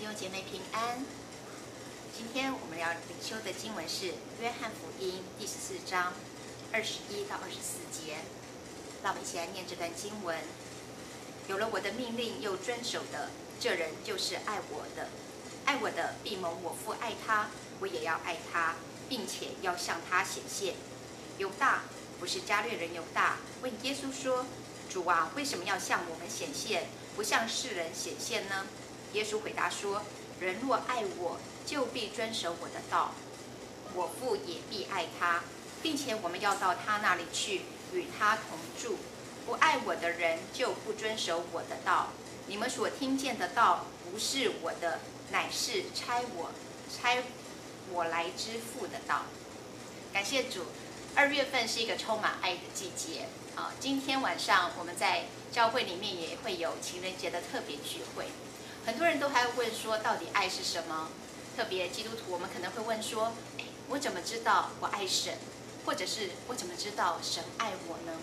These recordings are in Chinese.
弟兄姐妹平安。今天我们要领修的经文是约翰福音第14章21到24节。让我们一起来念这段经文。有了我的命令又遵守的，这人就是爱我的。爱我的必蒙我父爱他，我也要爱他，并且要向他显现。犹大，不是加略人犹大，问耶稣说：主啊，为什么要向我们显现，不向世人显现呢？耶稣回答说：人若爱我，就必遵守我的道，我父也必爱他，并且我们要到他那里去，与他同住。不爱我的人就不遵守我的道。你们所听见的道不是我的，乃是差我来之父的道。感谢主，2月份是一个充满爱的季节。今天晚上我们在教会里面也会有情人节的特别聚会。很多人都还会问说，到底爱是什么？特别基督徒，我们可能会问说，我怎么知道我爱神？或者是我怎么知道神爱我呢？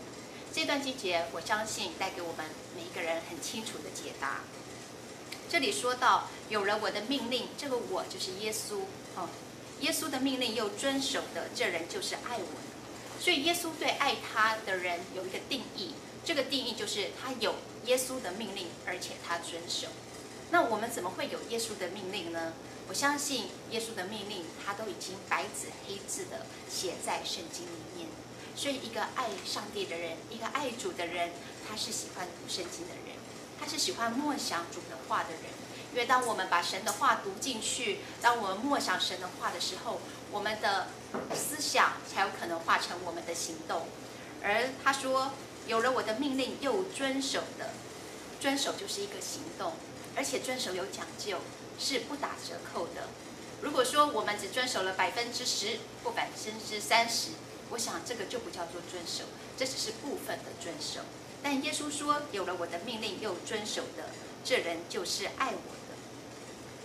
这段经节，我相信带给我们每一个人很清楚的解答。这里说到，有了我的命令，这个我就是耶稣。耶稣的命令又遵守的，这人就是爱我的。所以耶稣对爱他的人有一个定义，这个定义就是他有耶稣的命令，而且他遵守。那我们怎么会有耶稣的命令呢？我相信耶稣的命令，他都已经白纸黑字的写在圣经里面。所以一个爱上帝的人，一个爱主的人，他是喜欢读圣经的人，他是喜欢默想主的话的人。因为当我们把神的话读进去，当我们默想神的话的时候，我们的思想才有可能化成我们的行动。而他说，有了我的命令又遵守的，遵守就是一个行动，而且遵守有讲究，是不打折扣的。如果说我们只遵守了10%或30%，我想这个就不叫做遵守，这只是部分的遵守。但耶稣说，有了我的命令又遵守的，这人就是爱我的。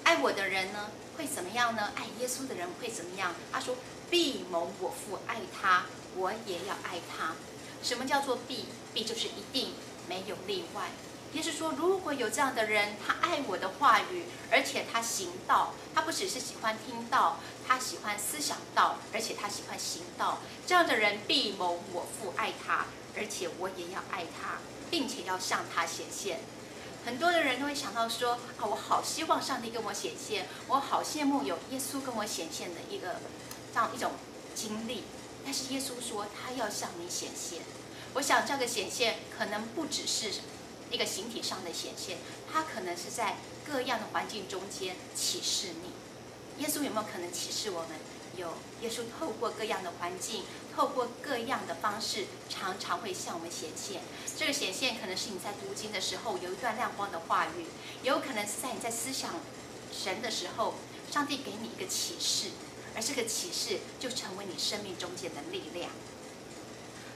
爱我的人呢，会怎么样呢？爱耶稣的人会怎么样？他说，必蒙我父爱他，我也要爱他。什么叫做必？必就是一定，没有例外。耶稣说，如果有这样的人，他爱我的话语，而且他行道，他不只是喜欢听道，他喜欢思想道，而且他喜欢行道，这样的人必蒙我父爱他，而且我也要爱他，并且要向他显现。很多的人都会想到说，我好希望上帝跟我显现，我好羡慕有耶稣跟我显现的这样一种经历。但是耶稣说，他要向你显现。我想这个显现可能不只是一个形体上的显现，它可能是在各样的环境中间启示你。耶稣有没有可能启示我们？有，耶稣透过各样的环境，透过各样的方式，常常会向我们显现。这个显现可能是你在读经的时候有一段亮光的话语，也有可能是在你在思想神的时候，上帝给你一个启示，而这个启示就成为你生命中间的力量。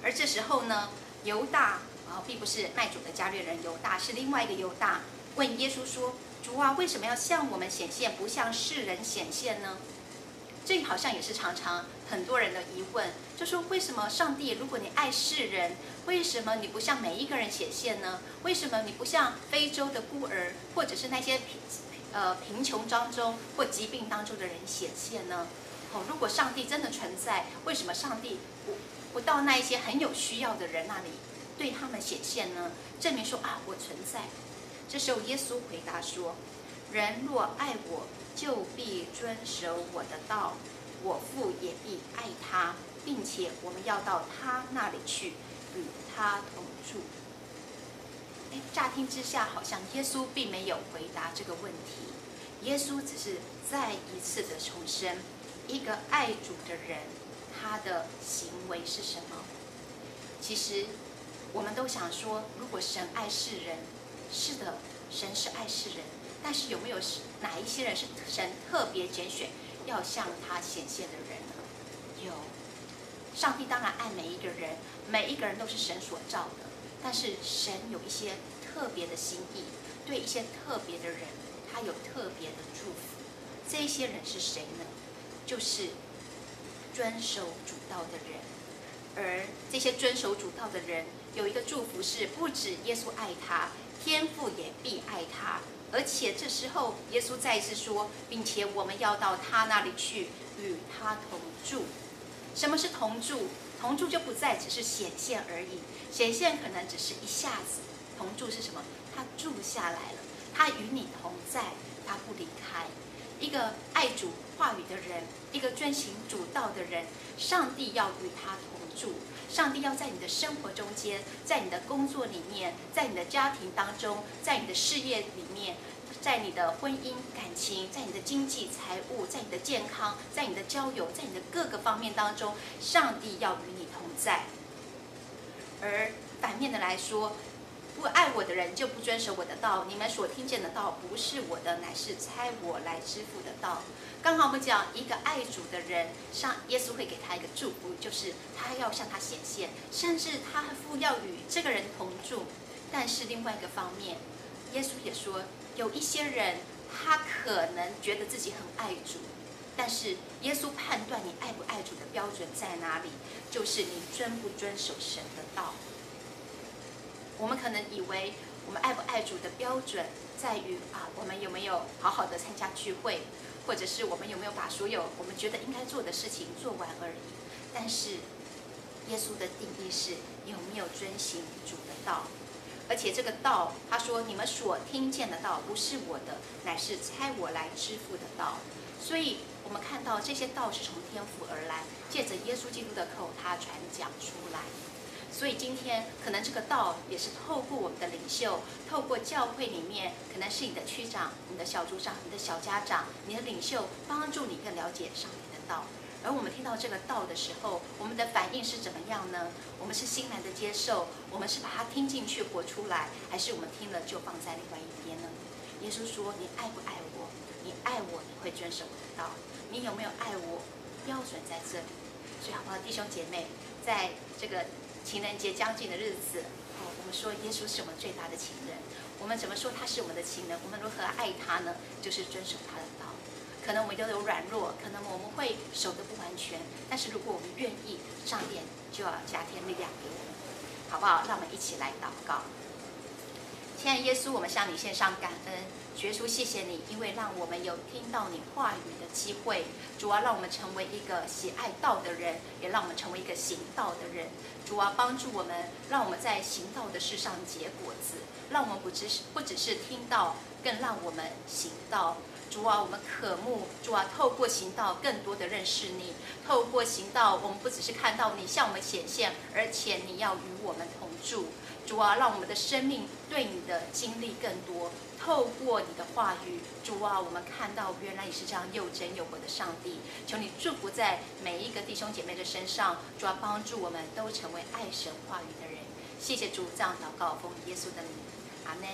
而这时候呢，犹大并不是卖主的加略人犹大，是另外一个犹大，问耶稣说：主啊，为什么要向我们显现，不向世人显现呢？这好像也是常常很多人的疑问，就说为什么上帝，如果你爱世人，为什么你不向每一个人显现呢？为什么你不向非洲的孤儿，或者是那些贫穷当中或疾病当中的人显现呢？如果上帝真的存在，为什么上帝不到那一些很有需要的人那里对他们显现呢？证明说我存在。这时候耶稣回答说：人若爱我，就必遵守我的道，我父也必爱他，并且我们要到他那里去，与他同住。乍听之下好像耶稣并没有回答这个问题，耶稣只是再一次的重申，一个爱主的人，他的行为是什么？其实我们都想说，如果神爱世人，是的，神是爱世人，但是有没有哪一些人是神特别拣选要向他显现的人呢？有。上帝当然爱每一个人，每一个人都是神所造的，但是神有一些特别的心意，对一些特别的人，他有特别的祝福。这一些人是谁呢？就是遵守主道的人。而这些遵守主道的人，有一个祝福是，不止耶稣爱他，天父也必爱他。而且这时候，耶稣再一次说，并且我们要到他那里去，与他同住。什么是同住？同住就不再只是显现而已，显现可能只是一下子。同住是什么？他住下来了，他与你同在，他不离开。一个爱主话语的人，一个遵行主道的人，上帝要与他同住。上帝要在你的生活中间，在你的工作里面，在你的家庭当中，在你的事业里面，在你的婚姻感情，在你的经济财务，在你的健康，在你的交友，在你的各个方面当中，上帝要与你同在。而反面的来说，不爱我的人就不遵守我的道，你们所听见的道不是我的，乃是差我来支付的道。刚好我们讲一个爱主的人，耶稣会给他一个祝福，就是他要向他显现，甚至他父要与这个人同住。但是另外一个方面，耶稣也说，有一些人他可能觉得自己很爱主，但是耶稣判断你爱不爱主的标准在哪里，就是你遵不遵守神的道。我们可能以为我们爱不爱主的标准在于我们有没有好好的参加聚会，或者是我们有没有把所有我们觉得应该做的事情做完而已。但是耶稣的定义是有没有遵行主的道，而且这个道，他说你们所听见的道不是我的，乃是差我来支付的道。所以我们看到这些道是从天父而来，借着耶稣基督的口他传讲出来。所以今天可能这个道也是透过我们的领袖，透过教会里面，可能是你的区长、你的小组长、你的小家长、你的领袖，帮助你更了解上帝的道。而我们听到这个道的时候，我们的反应是怎么样呢？我们是欣然的接受，我们是把它听进去活出来，还是我们听了就放在另外一边呢？耶稣说，你爱不爱我？你爱我，你会遵守我的道。你有没有爱我？标准在这里。所以好不好，弟兄姐妹，在这个情人节将近的日子，我们说耶稣是我们最大的情人。我们怎么说他是我们的情人？我们如何爱他呢？就是遵守他的道。可能我们都有软弱，可能我们会守得不完全，但是如果我们愿意，上帝就要加添力量给我们，好不好？让我们一起来祷告。亲爱的耶稣，我们向你献上感恩，耶稣谢谢你，因为让我们有听到你话语的机会。主啊，让我们成为一个喜爱道的人，也让我们成为一个行道的人。主啊，帮助我们，让我们在行道的事上结果子，让我们不只是听到，更让我们行道。主啊，我们渴慕，主啊，透过行道更多的认识你。透过行道，我们不只是看到你向我们显现，而且你要与我们同住。主啊，让我们的生命对你的经历更多。透过你的话语，主啊，我们看到原来你是这样又真又活的上帝。求你祝福在每一个弟兄姐妹的身上，主啊，帮助我们都成为爱神话语的人。谢谢主，这样祷告，奉耶稣的名，阿门。